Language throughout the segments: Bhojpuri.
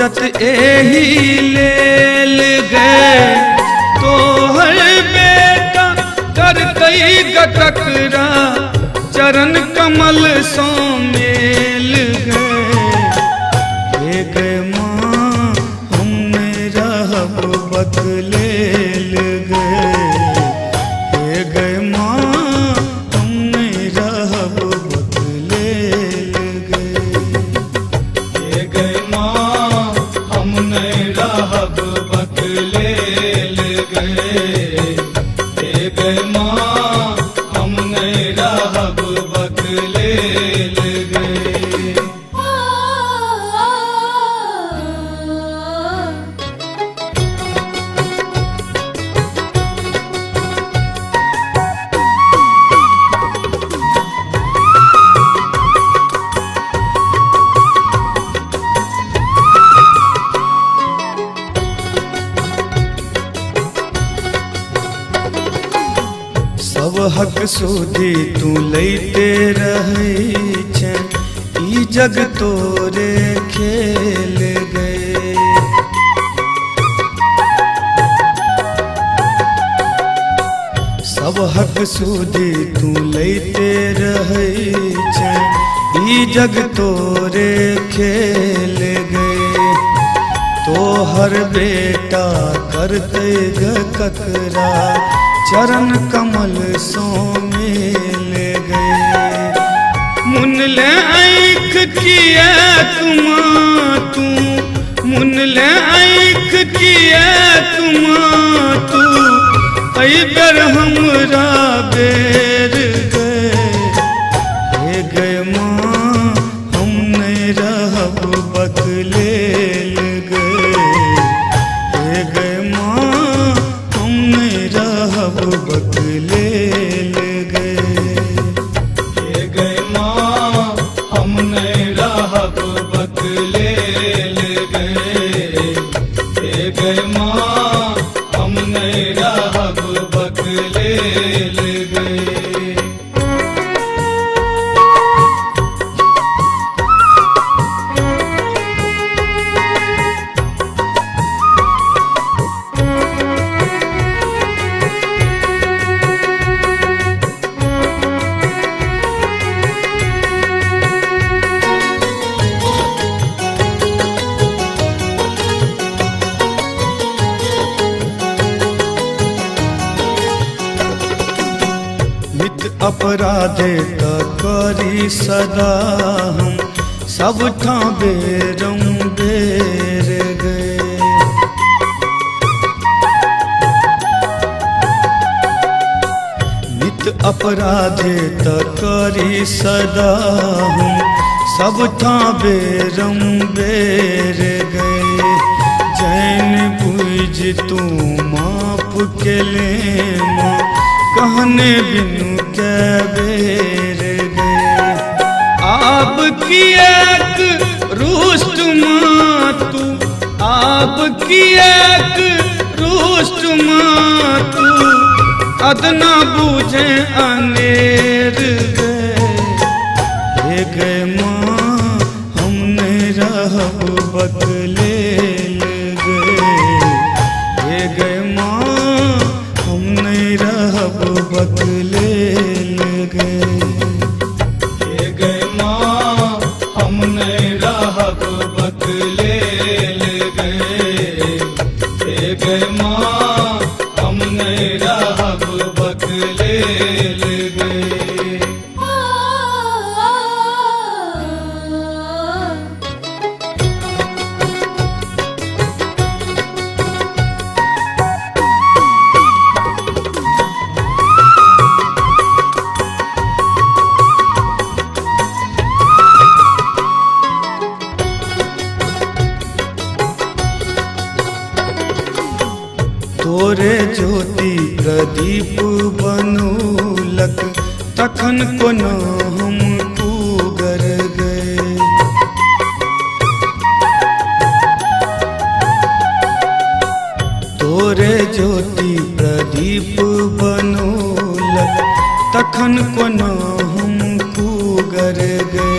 सोचत एही लेल गए तो हर बेटा कर कई गटकरा चरण कमल सो मेल गए माँ हमने रहब बदलेल गए माँ हमने रहब बदलेल गए माँ हमने रहब बदलेल गए माँ हमने रहब बदलेल गए। सब हक सुधी तू लैते रहै छै ई जग तोरे खेल गए सब हक सुधी तू लैते रहै छै ई जग तोरे खेल गए तोहर बेटा करते ककरा चरण कमल सो मिल गए मुन ले आँख किया तू मुन ले आँख किया तू कई बेर हमरा बेर गए माँ हम नहीं रहब बदलेल गए माँ हम नहीं रहब बदलेल गए माँ हम नहीं रहब बदलेल गए माँ हम नहीं रहब बदलेल गए। अपराधे त करी सदा हम सब ठां बेरम बेर गए नित अपराधे त करी सदा हम सब ठां बेरम बेर गए जैन बुझ तू माफ के ले माँ कहने बिनु के बेर गए आप की एक रुष्ट माँ तू आप की एक रुष्ट माँ तू अदना बूझे अनेर गए माँ हमने रहब बदलेल गए माँ हम नहीं रहब बदलेल गए माँ हम नहीं रहब बदलेल गए माँ हम नहीं रहब बदलेल गए। तोरे ज्योति प्रदीप बनूलक तखन कोना हम कुगर गए तोरे ज्योति प्रदीप बनूलक तखन कोना हम कुगर गए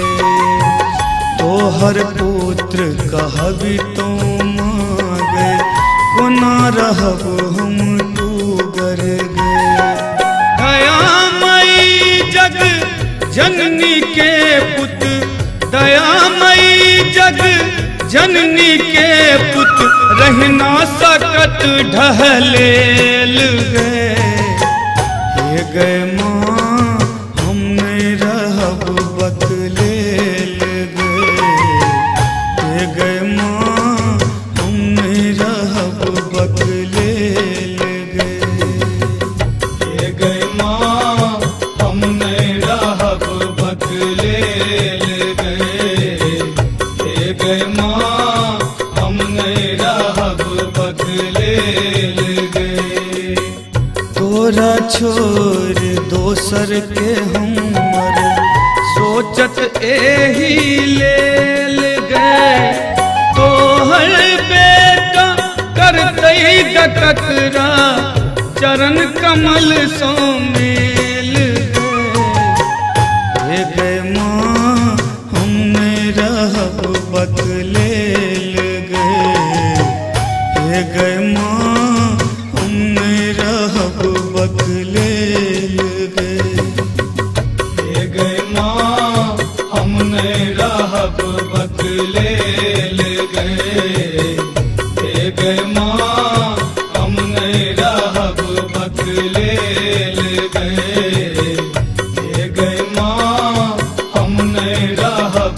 तोहर पुत्र कहबी तो मांगे, कोना रहब हम डूगर गए। दयामयी जग जननी के पुत, दयामयी जग जननी के पुत, रहना सकत ढहलेल गए। हे गए माँ हम नहीं रहब बकलेल गए। हे गए माँ हम नहीं रहब बकलेल गए। हे गए माँ हम नहीं रहब बकलेल गए। हे गए माँ हम नहीं रहब बकलेल गए। तोरा छोड़ दोसर के हमर, सोचत एही लेल गए। तोहर बेटा करतई गकरा, चरण कमल सो मेल गए। हे गए माँ हम नहीं रहब बकलेल गए। हे गए माँ हम नहीं रहब बकलेल गए। हे गए माँ हम नहीं रहब बकलेल गए। हे गए माँ हम नहीं रहब बकलेल गए। हे गए माँ हम नहीं रहब